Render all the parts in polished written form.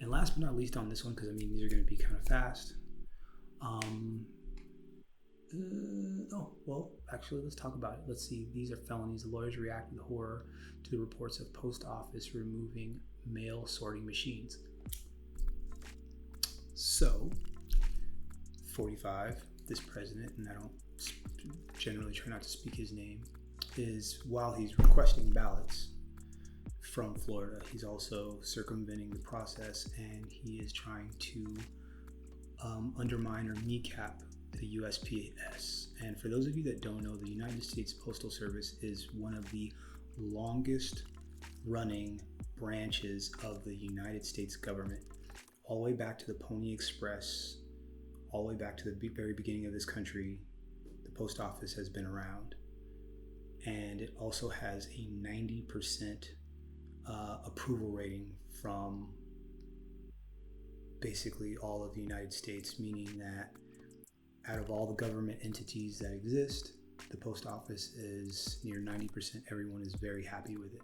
And last but not least on this one, because I mean these are going to be kind of fast. Actually, let's talk about it. Let's see. These are felonies. The lawyers react with horror to the reports of post office removing mail sorting machines. So, 45, this president, and I don't generally try not to speak his name, is while he's requesting ballots from Florida, he's also circumventing the process, and he is trying to undermine or kneecap the USPS. And for those of you that don't know, the United States Postal Service is one of the longest running branches of the United States government, all the way back to the Pony Express, all the way back to the very beginning of this country. The post office has been around, and it also has a 90% approval rating from basically all of the United States, meaning that out of all the government entities that exist, the post office is near 90%. Everyone is very happy with it.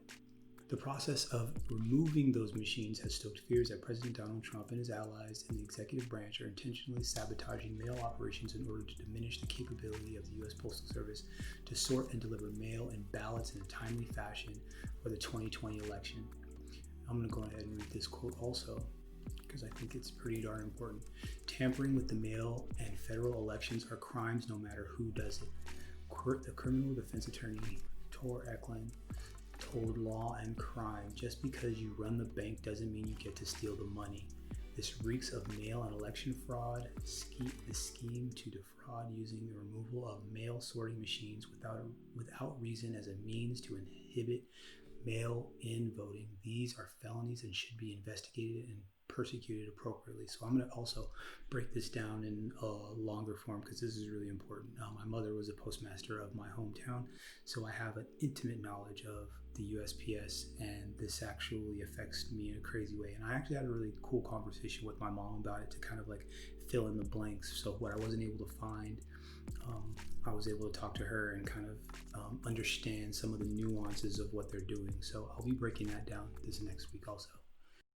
The process of removing those machines has stoked fears that President Donald Trump and his allies in the executive branch are intentionally sabotaging mail operations in order to diminish the capability of the U.S. Postal Service to sort and deliver mail and ballots in a timely fashion for the 2020 election. I'm going to go ahead and read this quote also, because I think it's pretty darn important. Tampering with the mail and federal elections are crimes no matter who does it. The criminal defense attorney, Tor Eklund, told Law and Crime, just because you run the bank doesn't mean you get to steal the money. This reeks of mail and election fraud. The scheme to defraud using the removal of mail sorting machines without reason as a means to inhibit mail-in voting. These are felonies and should be investigated and persecuted appropriately. So I'm going to also break this down in a longer form because this is really important. My mother was a postmaster of my hometown, so I have an intimate knowledge of the USPS, and this actually affects me in a crazy way. And I actually had a really cool conversation with my mom about it to kind of like fill in the blanks. So what I wasn't able to find, I was able to talk to her and kind of understand some of the nuances of what they're doing. So I'll be breaking that down this next week also.